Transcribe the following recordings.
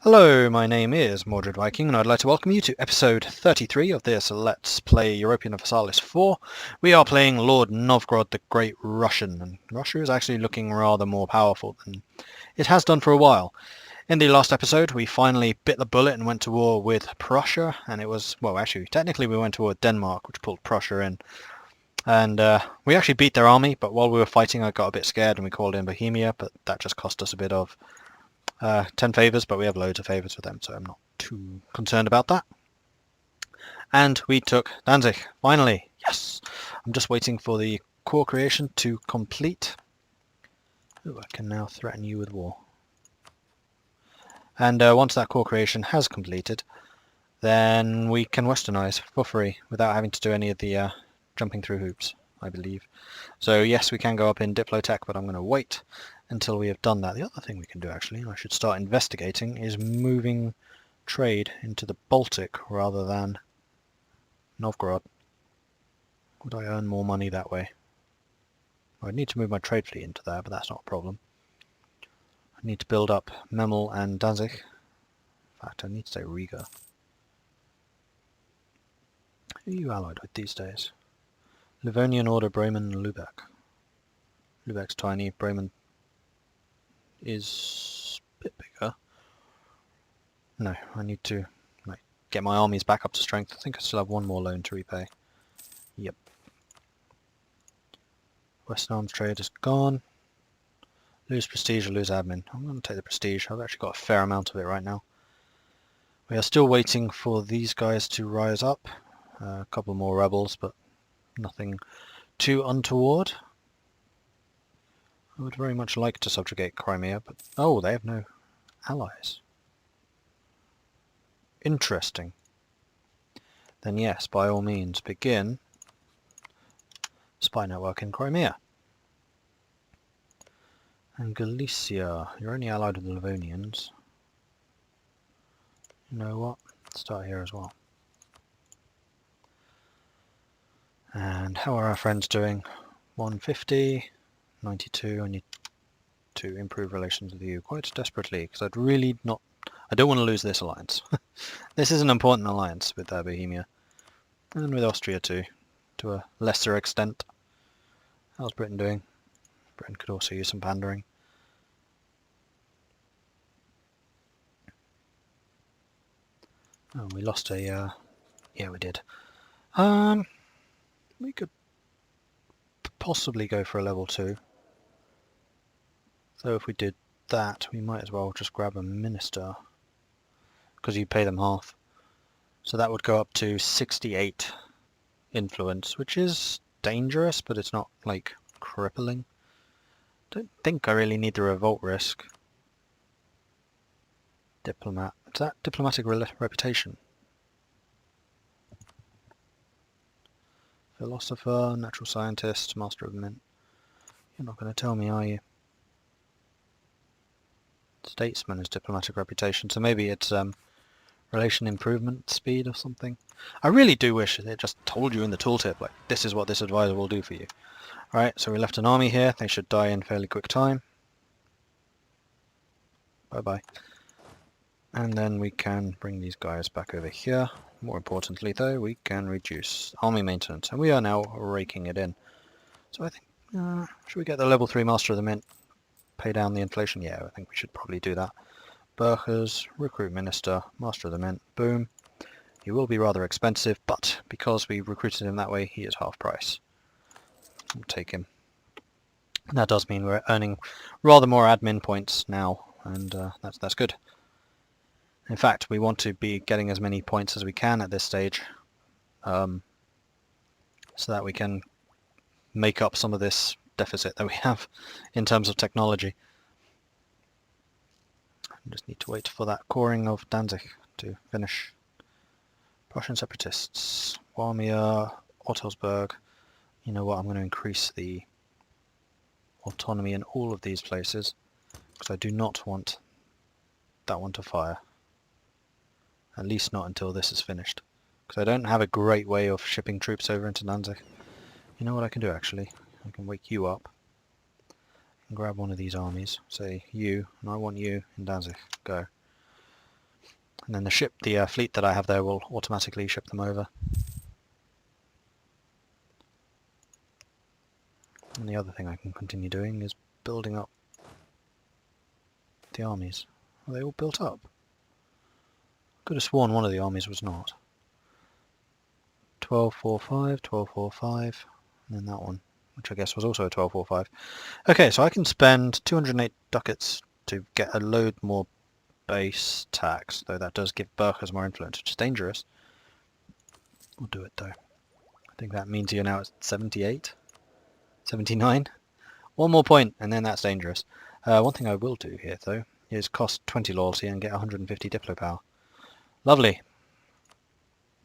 Hello, my name is Mordred Viking, and I'd like to welcome you to episode 33 of this Let's Play Europa Universalis 4. We are playing Lord Novgorod the Great Russian, and Russia is actually looking rather more powerful than it has done for a while. In the last episode, we finally bit the bullet and went to war with Prussia, and it was, well, actually, technically we went to war with Denmark, which pulled Prussia in. And we actually beat their army, but while we were fighting I got a bit scared and we called in Bohemia, but that just cost us a bit of 10 favours, but we have loads of favours with them, so I'm not too concerned about that. And we took Danzig, finally. Yes! I'm just waiting for the core creation to complete. Ooh, I can now threaten you with war. And once that core creation has completed, then we can westernize for free without having to do any of the jumping through hoops, I believe. So yes, we can go up in Diplotech, but I'm going to wait until we have done that. The other thing we can do, actually, and I should start investigating, is moving trade into the Baltic rather than Novgorod. Would I earn more money that way? I'd need to move my trade fleet into there, but that's not a problem. I need to build up Memel and Danzig. In fact, I need to say Riga. Who are you allied with these days? Livonian Order, Bremen, and Lubeck. Lubeck's tiny, Bremen is a bit bigger. No, I need to get my armies back up to strength. I think I still have one more loan to repay. Yep. Western arms trade is gone. Lose prestige or lose admin. I'm going to take the prestige. I've actually got a fair amount of it right now. We are still waiting for these guys to rise up. A couple more rebels, but nothing too untoward. I would very much like to subjugate Crimea, but oh, they have no allies. Interesting. Then yes, by all means, begin spy network in Crimea. And Galicia, you're only allied with the Livonians. You know what? Let's start here as well. And how are our friends doing? 150, 92. I need to improve relations with you quite desperately, because I don't want to lose this alliance. This is an important alliance with Bohemia, and with Austria too, to a lesser extent. How's Britain doing? Britain could also use some pandering. Oh, we lost a, yeah we did. We could possibly go for a level 2. So if we did that, we might as well just grab a minister, because you pay them half. So that would go up to 68 influence, which is dangerous, but it's not, like, crippling. Don't think I really need the revolt risk. Diplomat. Is that diplomatic reputation? Philosopher, natural scientist, master of mint. You're not going to tell me, are you? Statesman is diplomatic reputation, so maybe it's relation improvement speed or something. I really do wish it just told you in the tooltip, like, this is what this advisor will do for you. Alright, so we left an army here. They should die in fairly quick time. Bye-bye. And then we can bring these guys back over here. More importantly, though, we can reduce army maintenance, and we are now raking it in. So I think, should we get the level 3 Master of the Mint? Pay down the inflation? Yeah, I think we should probably do that. Burghers, recruit minister, Master of the Mint, boom. He will be rather expensive, but because we recruited him that way, he is half price. We'll take him. And that does mean we're earning rather more admin points now, and that's good. In fact, we want to be getting as many points as we can at this stage, so that we can make up some of this deficit that we have in terms of technology. We just need to wait for that coring of Danzig to finish. Prussian separatists, Warmia, Ottelsberg. You know what, I'm going to increase the autonomy in all of these places, because I do not want that one to fire. At least not until this is finished. Because I don't have a great way of shipping troops over into Danzig. You know what I can do, actually? I can wake you up. And grab one of these armies. Say, you, and I want you in Danzig. Go. And then the fleet that I have there will automatically ship them over. And the other thing I can continue doing is building up the armies. Are they all built up? Could have sworn one of the armies was not. 1245, 1245, and then that one, which I guess was also a 1245. Okay, so I can spend 208 ducats to get a load more base tax, though that does give Burkers more influence, which is dangerous. We'll do it though. I think that means you're now at 78, 79. One more point, and then that's dangerous. One thing I will do here, though, is cost 20 loyalty and get 150 Diplo power. Lovely.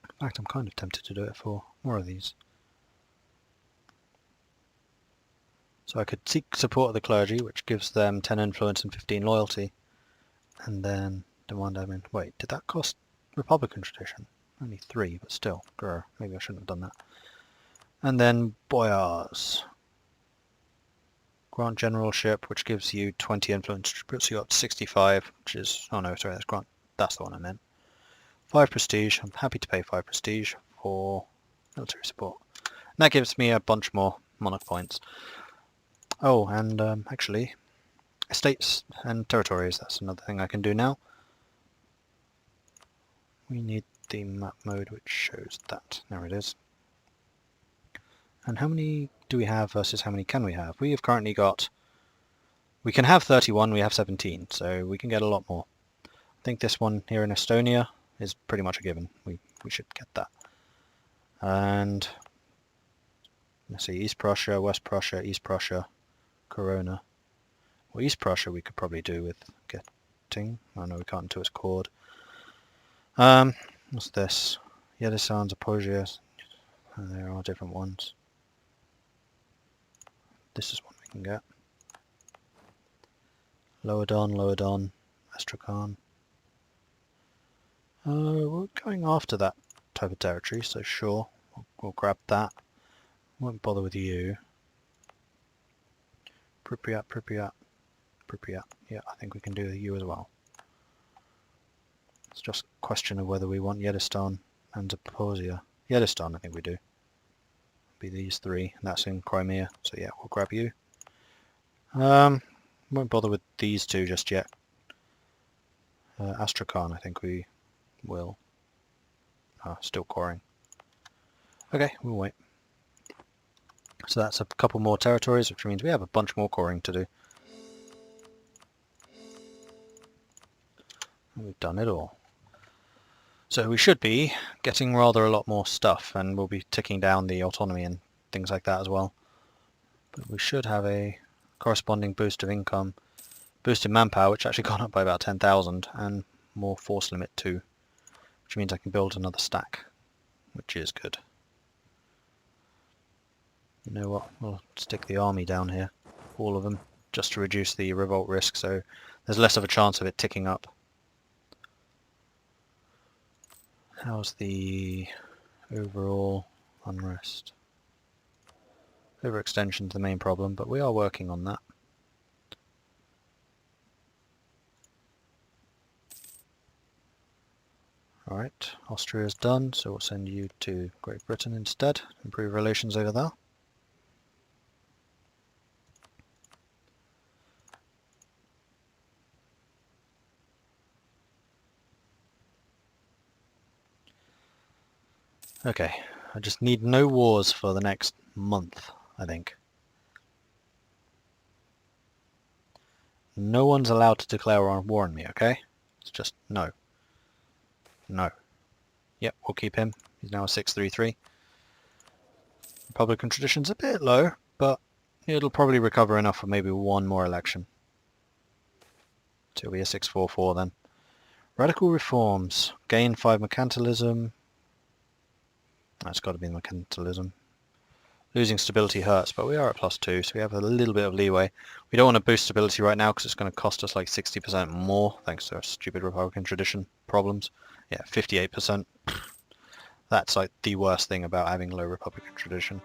In fact, I'm kind of tempted to do it for more of these. So I could seek support of the clergy, which gives them 10 influence and 15 loyalty, and then demand admin. Wait, did that cost Republican tradition? Only 3, but still. Grr, maybe I shouldn't have done that. And then boyars. Grant generalship, which gives you 20 influence, which puts you up to 65, which is... oh no, sorry, that's grant. That's the one I meant. 5 prestige. I'm happy to pay 5 prestige for military support. And that gives me a bunch more monarch points. Oh, and actually, estates and territories, that's another thing I can do now. We need the map mode which shows that. There it is. And how many do we have versus how many can we have? We have currently got... we can have 31, we have 17, so we can get a lot more. I think this one here in Estonia is pretty much a given. We should get that. And let's see, East Prussia, West Prussia, East Prussia, Corona. Well, East Prussia we could probably do with getting... oh no, we can't until it's cord. What's this? Yedisan, Zaporozhye. There are different ones. This is one we can get. Lower Don, Astrakhan. We're going after that type of territory, so sure, we'll grab that. Won't bother with you. Pripyat. Yeah, I think we can do you as well. It's just a question of whether we want Yedistan and Zaporozhye. Yedistan, I think we do. Be these 3, and that's in Crimea, so yeah, we'll grab you. Won't bother with these 2 just yet. Astrakhan, I think we will. Still coring. Okay, we'll wait. So that's a couple more territories, which means we have a bunch more coring to do. And we've done it all. So we should be getting rather a lot more stuff, and we'll be ticking down the autonomy and things like that as well. But we should have a corresponding boost of income, boost in manpower, which actually gone up by about 10,000, and more force limit too, which means I can build another stack, which is good. You know what, we'll stick the army down here, all of them, just to reduce the revolt risk, so there's less of a chance of it ticking up. How's the overall unrest? Overextension is the main problem, but we are working on that. Alright, Austria's done, so we'll send you to Great Britain instead, improve relations over there. Okay, I just need no wars for the next month, I think. No one's allowed to declare war on me, okay? It's just no. No. Yep, we'll keep him. He's now a 633. Republican tradition's a bit low, but it'll probably recover enough for maybe one more election. So it'll be a 644 then. Radical reforms. Gain 5 mercantilism. That's got to be the mercantilism. Losing stability hurts, but we are at +2, so we have a little bit of leeway. We don't want to boost stability right now because it's going to cost us like 60% more, thanks to our stupid Republican tradition problems. Yeah, 58%. That's like the worst thing about having low Republican tradition.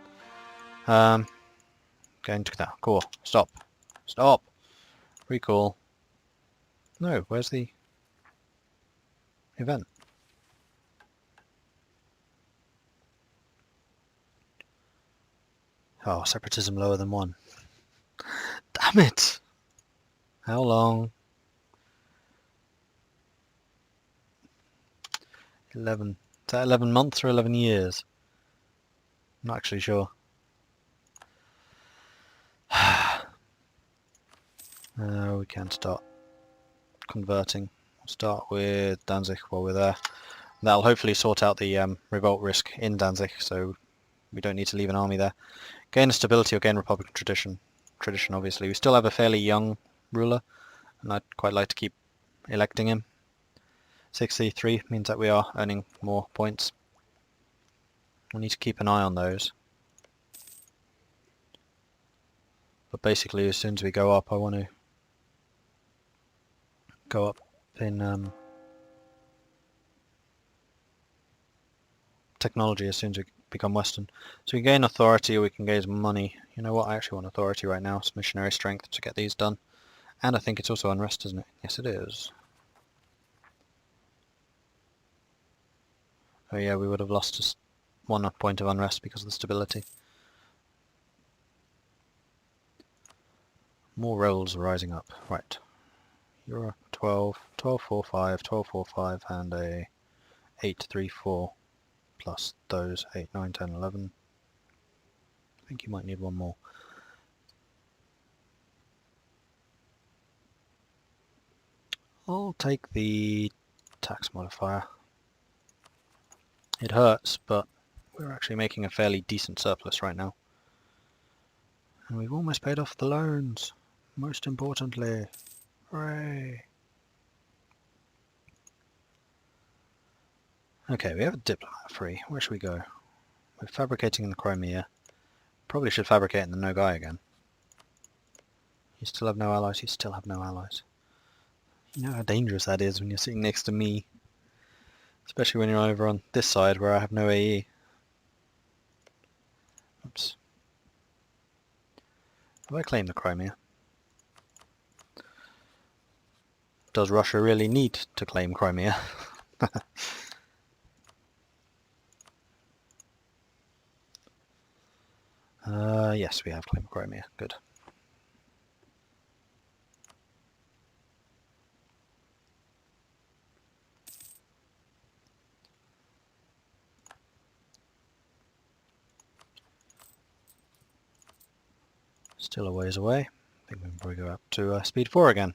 Going to that. Cool. Stop. Stop. Recall. No, where's the... event. Oh, separatism lower than 1. Damn it! How long? 11. Is that 11 months or 11 years? I'm not actually sure. We can start converting. We'll start with Danzig while we're there. That'll hopefully sort out the revolt risk in Danzig, so we don't need to leave an army there. Gain stability or gain Republican tradition. Tradition, obviously. We still have a fairly young ruler, and I'd quite like to keep electing him. 63 means that we are earning more points. We need to keep an eye on those. But basically, as soon as we go up, I want to go up in technology as soon as we become Western. So we can gain authority or we can gain money. You know what, I actually want authority right now. It's missionary strength to get these done. And I think it's also unrest, isn't it? Yes, it is. Oh yeah, we would have lost just 1 point of unrest because of the stability. More rolls are rising up. Right. You're a 12, 12, 4, 5, 12, 4, 5, and a 8, 3, 4, plus those 8, 9, 10, 11. I think you might need 1 more. I'll take the tax modifier. It hurts, but we're actually making a fairly decent surplus right now. And we've almost paid off the loans, most importantly. Hooray! Okay, we have a diplomat free. Where should we go? We're fabricating in the Crimea. Probably should fabricate in the Nogai again. You still have no allies? You still have no allies. You know how dangerous that is when you're sitting next to me. Especially when you're over on this side where I have no AE. Oops. Have I claimed the Crimea? Does Russia really need to claim Crimea? Yes, we have claimed Crimea. Good. Still a ways away. I think we can probably go up to speed 4 again.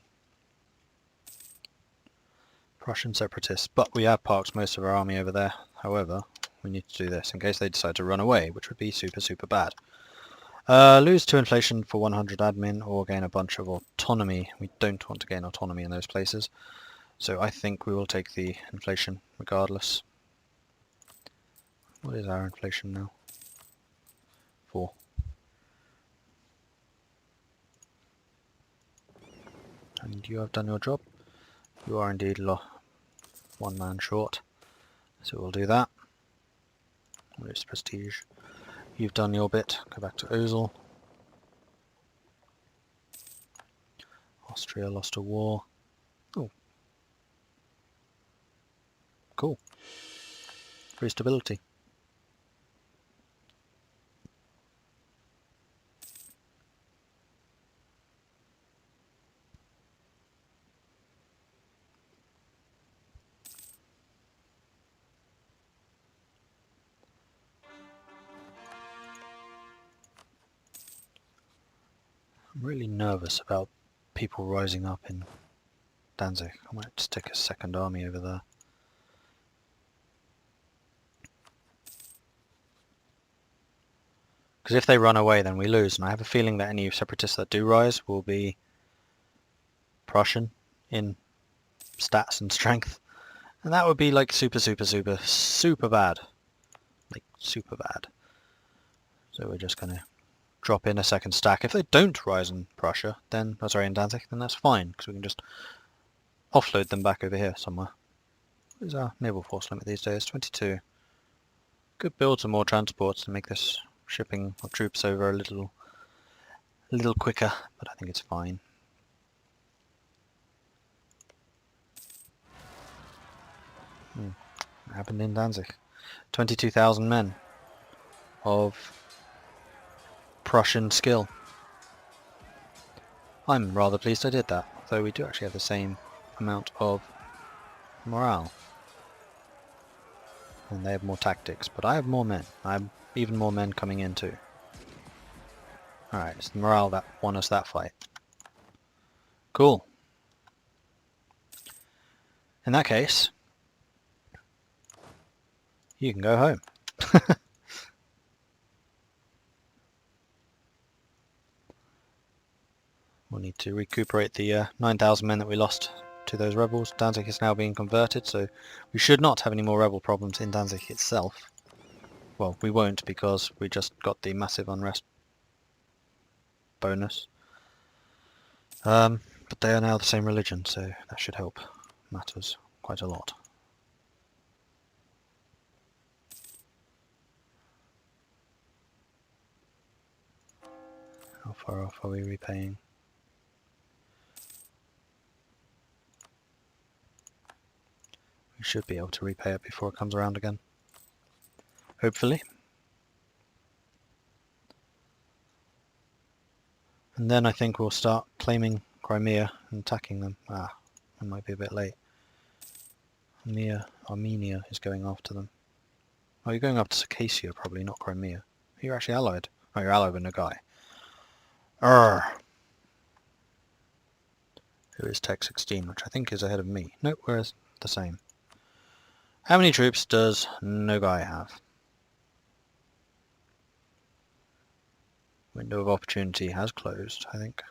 Prussian separatists, but we have parked most of our army over there. However, we need to do this in case they decide to run away, which would be super bad. Lose 2 inflation for 100 admin or gain a bunch of autonomy. We don't want to gain autonomy in those places, so I think we will take the inflation regardless. What is our inflation now? 4. And you have done your job. You are indeed 1 man short, so we'll do that. Lose prestige. You've done your bit. Go back to Ozil. Austria lost a war. Oh, cool. Free stability. I'm really nervous about people rising up in Danzig. I might stick a second army over there. Because if they run away, then we lose, and I have a feeling that any separatists that do rise will be Prussian in stats and strength, and that would be like super bad. Like super bad. So we're just gonna drop in a second stack. If they don't rise in Prussia, then in Danzig, then that's fine, because we can just offload them back over here somewhere. What is our naval force limit these days? 22. Could build some more transports to make this shipping of troops over a little quicker, but I think it's fine. It happened in Danzig. 22,000 men of Prussian skill. I'm rather pleased I did that, though we do actually have the same amount of morale. And they have more tactics, but I have more men. I have even more men coming in too. Alright, it's the morale that won us that fight. Cool. In that case, you can go home. We'll need to recuperate the 9,000 men that we lost to those rebels. Danzig is now being converted, so we should not have any more rebel problems in Danzig itself. Well, we won't, because we just got the massive unrest bonus. But they are now the same religion, so that should help matters quite a lot. How far off are we repaying? We should be able to repay it before it comes around again. Hopefully. And then I think we'll start claiming Crimea and attacking them. It might be a bit late. Armenia is going after them. Oh, you're going after Circassia probably, not Crimea. You're actually allied. Oh, you're allied with Nogai. Who is Tech 16, which I think is ahead of me. Nope, we're the same. How many troops does Nogai have? Window of opportunity has closed, I think.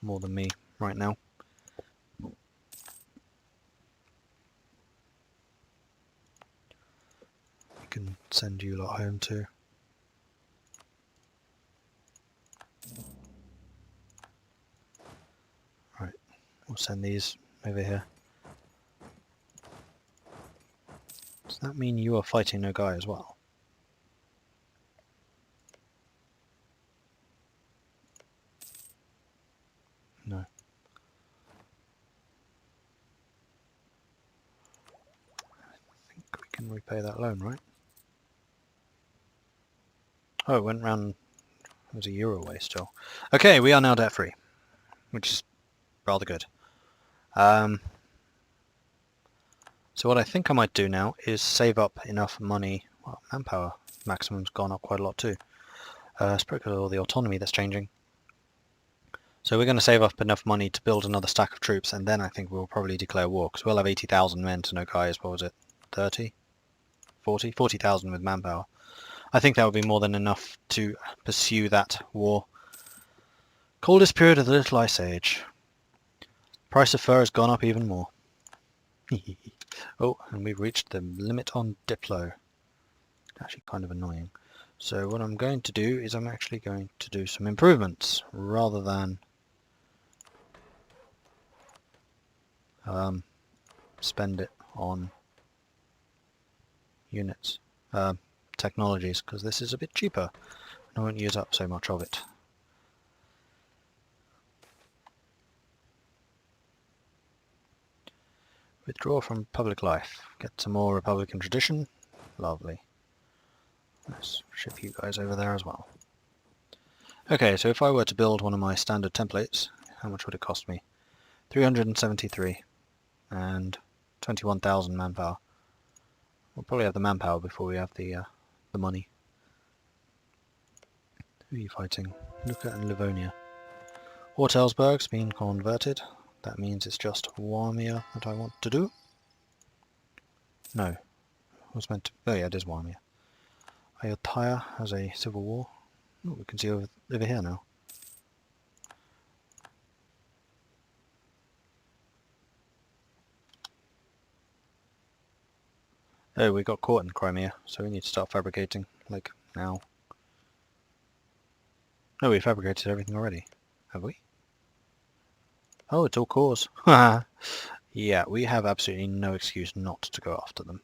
More than me right now. We can send you lot home too. Right, we'll send these over here. Does that mean you are fighting Nogai as well? No. I think we can repay that loan, right? Oh, it went round. It was a year away still. Okay, we are now debt free, which is rather good. So what I think I might do now is save up enough money. Well, manpower maximum's gone up quite a lot too. It's probably because of all the autonomy that's changing. So we're going to save up enough money to build another stack of troops, and then I think we'll probably declare war, because we'll have 80,000 men to Nogai's, what was it, 30? 40? 40,000 with manpower. I think that would be more than enough to pursue that war. Coldest period of the Little Ice Age. Price of fur has gone up even more. Oh, and we've reached the limit on Diplo. Actually kind of annoying. So what I'm going to do is I'm actually going to do some improvements rather than spend it on units, technologies, because this is a bit cheaper and I won't use up so much of it. Withdraw from public life. Get some more Republican tradition. Lovely. Let's ship you guys over there as well. Okay, so if I were to build one of my standard templates, how much would it cost me? 373 and 21,000 manpower. We'll probably have the manpower before we have the money. Who are you fighting? Lucca and Livonia. Ortelsburg's been converted. That means it's just Warmia that I want to do. No. It was meant to... Oh yeah, it is Warmia. Ayutthaya has a civil war. Oh, we can see over here now. Oh, we got caught in Crimea, so we need to start fabricating, like, now. Oh, we fabricated everything already. Have we? Oh, it's all cores. Yeah, we have absolutely no excuse not to go after them.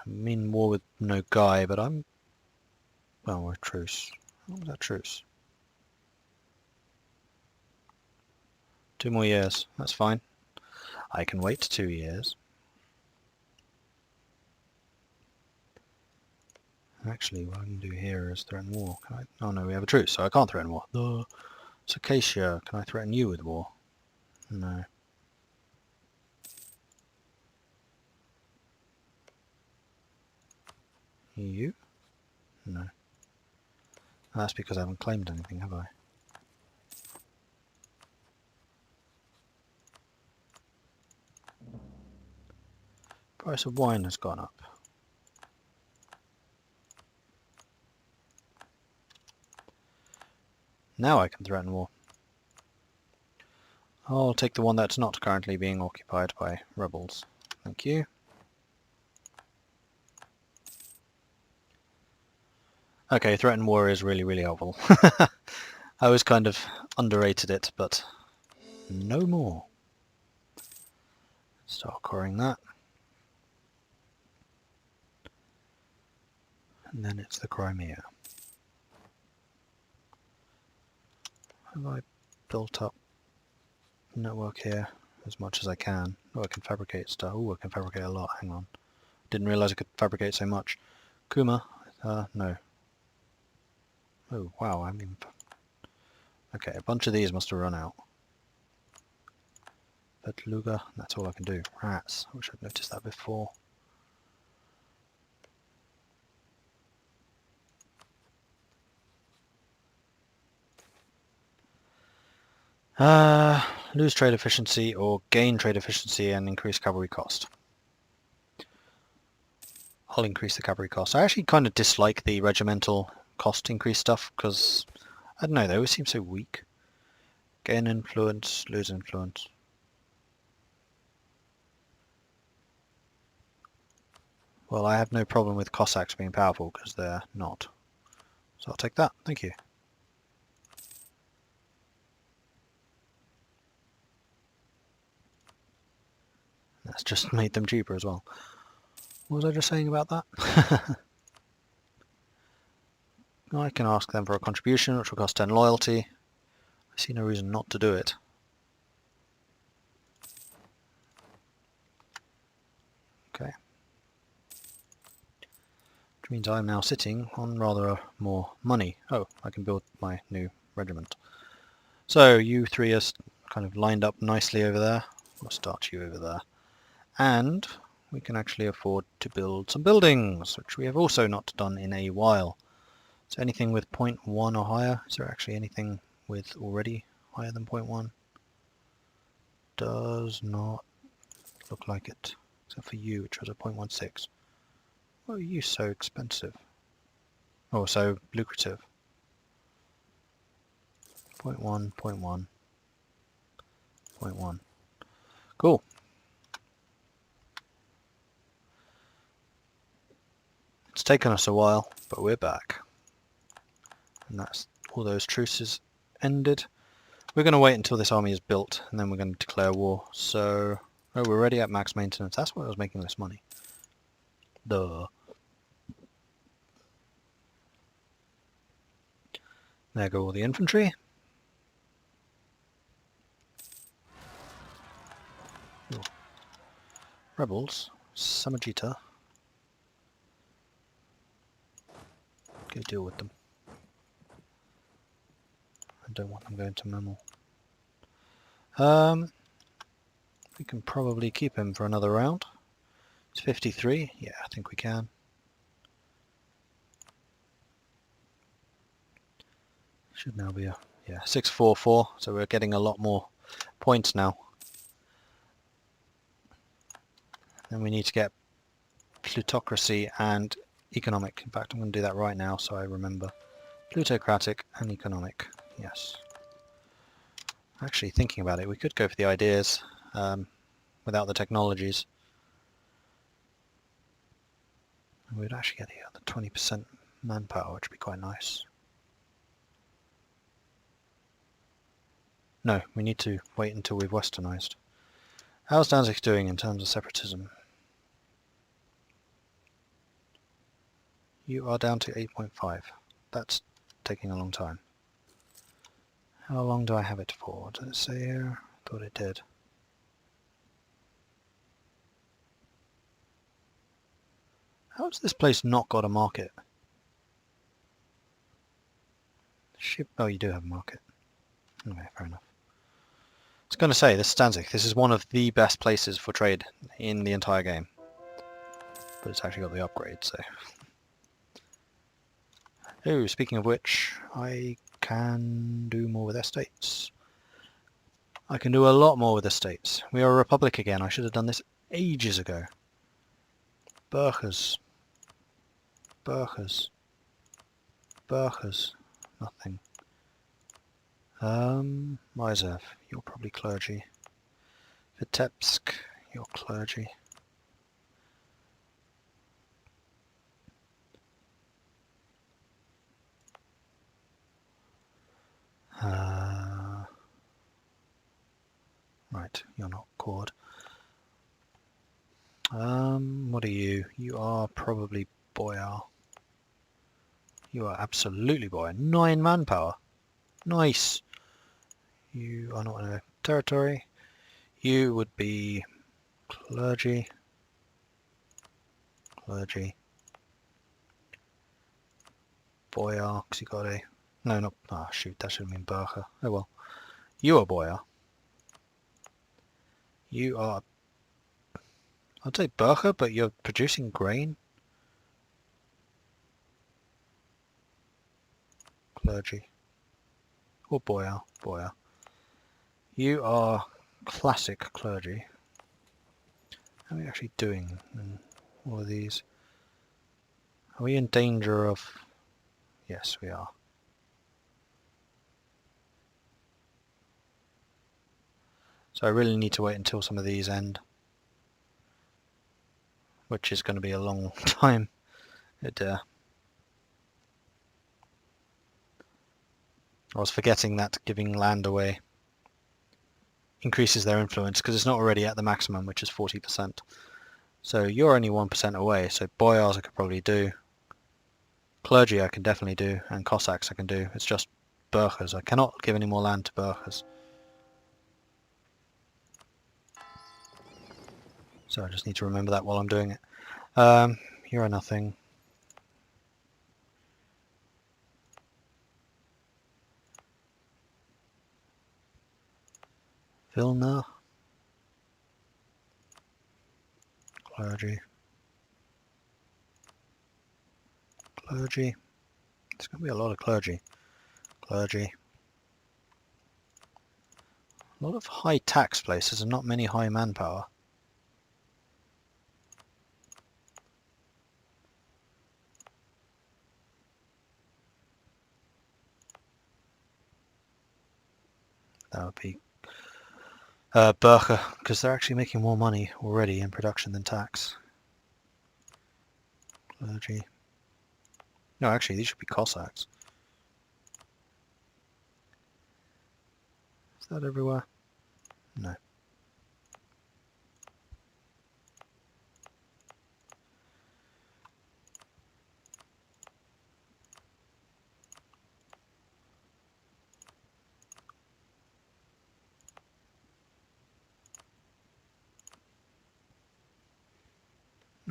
I'm in war with Nogai, but I'm... Well, we're a truce. What was that truce? 2 more years. That's fine. I can wait 2 years. Actually, what I can do here is threaten war. Can I? Oh no, we have a truce, so I can't threaten war. The Circassia, can I threaten you with war? No. You? No. That's because I haven't claimed anything, have I? Price of wine has gone up. Now I can threaten war. I'll take the one that's not currently being occupied by rebels. Thank you. Okay, threaten war is really, really helpful. I was kind of underrated it, but no more. Start coring that. And then it's the Crimea. Have I built up network here as much as I can? Oh, I can fabricate stuff. Oh, I can fabricate a lot. Hang on. Didn't realize I could fabricate so much. Kuma? No. Oh, wow. I mean... Okay, a bunch of these must have run out. But Luga, that's all I can do. Rats. I wish I'd noticed that before. Lose trade efficiency or gain trade efficiency and increase cavalry cost. I'll increase the cavalry cost. I actually kind of dislike the regimental cost increase stuff because, I don't know, they always seem so weak. Gain influence, lose influence. Well, I have no problem with Cossacks being powerful because they're not. So I'll take that. Thank you. That's just made them cheaper as well. What was I just saying about that? I can ask them for a contribution, which will cost 10 loyalty. I see no reason not to do it. Okay. Which means I'm now sitting on rather more money. Oh, I can build my new regiment. So you three are kind of lined up nicely over there. We'll start you over there. And we can actually afford to build some buildings, which we have also not done in a while. So anything with 0.1 or higher? Is there actually anything with already higher than 0.1? Does not look like it, except for you, which was a 0.16. Why are you so expensive? Oh, so lucrative. 0.1, 0.1, 0.1. Cool. It's taken us a while, but we're back. And that's all those truces ended. We're going to wait until this army is built, and then we're going to declare war. So, oh, we're already at max maintenance. That's why I was making this money. Duh. There go all the infantry. Ooh. Rebels. Samajita. Go deal with them. I don't want them going to Memel. We can probably keep him for another round. It's 53. Yeah, I think we can. Should now be a 644. So we're getting a lot more points now. Then we need to get plutocracy and economic. In fact, I'm going to do that right now so I remember. Plutocratic and economic. Yes. Actually, thinking about it, we could go for the ideas without the technologies. We'd actually get the 20% manpower, which would be quite nice. No, we need to wait until we've westernized. How's Danzig doing in terms of separatism? You are down to 8.5. That's taking a long time. How long do I have it for? Does it say here? I thought it did. How's this place not got a market? Ship. Oh, you do have a market. Okay, fair enough. I was going to say, this Stanzik, this is one of the best places for trade in the entire game. But it's actually got the upgrade, so... Oh, speaking of which, I can do more with estates. I can do a lot more with estates. We are a republic again. I should have done this ages ago. Burghers. Burghers. Burghers. Nothing. Myzev, you're probably clergy. Vitebsk, you're clergy. Right, you're not cord. What are you? You are probably boyar. You are absolutely boyar. 9 manpower. Nice. You are not in a territory. You would be clergy. Clergy. Boyar, because you got a... No, not... Ah, shoot, that should have been Berger. Oh well. You are boyar. You are... I'd say Berger, but you're producing grain? Clergy. Or boyar. Boyar. You are classic clergy. How are we actually doing in all of these? Are we in danger of... Yes, we are. So I really need to wait until some of these end. Which is going to be a long time. I was forgetting that giving land away increases their influence because it's not already at the maximum, which is 40%. So you're only 1% away, so boyars I could probably do. Clergy I can definitely do, and Cossacks I can do. It's just Burghers. I cannot give any more land to Burghers. So I just need to remember that while I'm doing it. You're a nothing. Vilna. Clergy. Clergy. There's going to be a lot of clergy. Clergy. A lot of high tax places and not many high manpower. That would be Berger, because they're actually making more money already in production than tax. Clergy. No, actually, these should be Cossacks. Is that everywhere? No.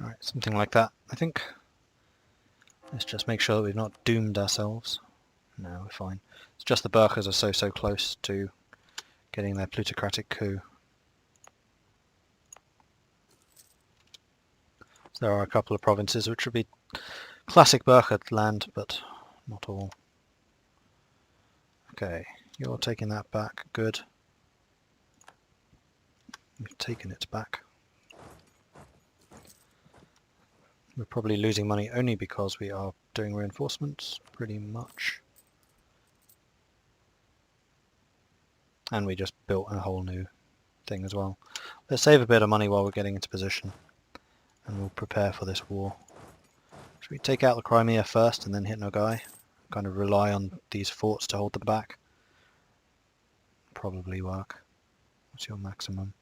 Alright, something like that, I think. Let's just make sure that we've not doomed ourselves. No, we're fine. It's just the Burghers are so close to getting their plutocratic coup. So there are a couple of provinces which would be classic Burgher land, but not all. Okay, you're taking that back. Good. You've taken it back. We're probably losing money only because we are doing reinforcements, pretty much. And we just built a whole new thing as well. Let's save a bit of money while we're getting into position. And we'll prepare for this war. Should we take out the Crimea first and then hit Nogai? Kind of rely on these forts to hold them back? Probably work. What's your maximum?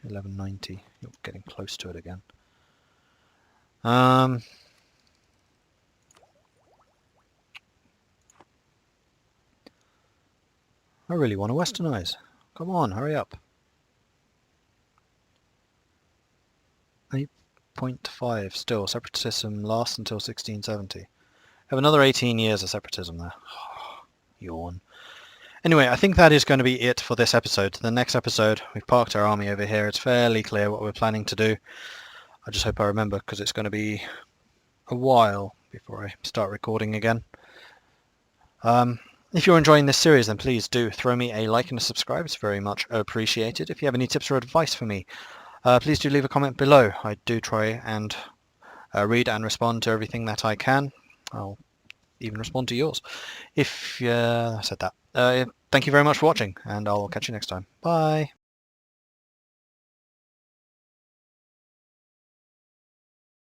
1190. You're getting close to it again. I really want to westernize. Come on, hurry up. 8.5 still. Separatism lasts until 1670. Have another 18 years of separatism there. Yawn. Anyway, I think that is going to be it for this episode. The next episode, we've parked our army over here. It's fairly clear what we're planning to do. I just hope I remember, because it's going to be a while before I start recording again. If you're enjoying this series, then please do throw me a like and a subscribe. It's very much appreciated. If you have any tips or advice for me, please do leave a comment below. I do try and read and respond to everything that I can. I'll even respond to yours. If I said that. Thank you very much for watching, and I'll catch you next time. Bye.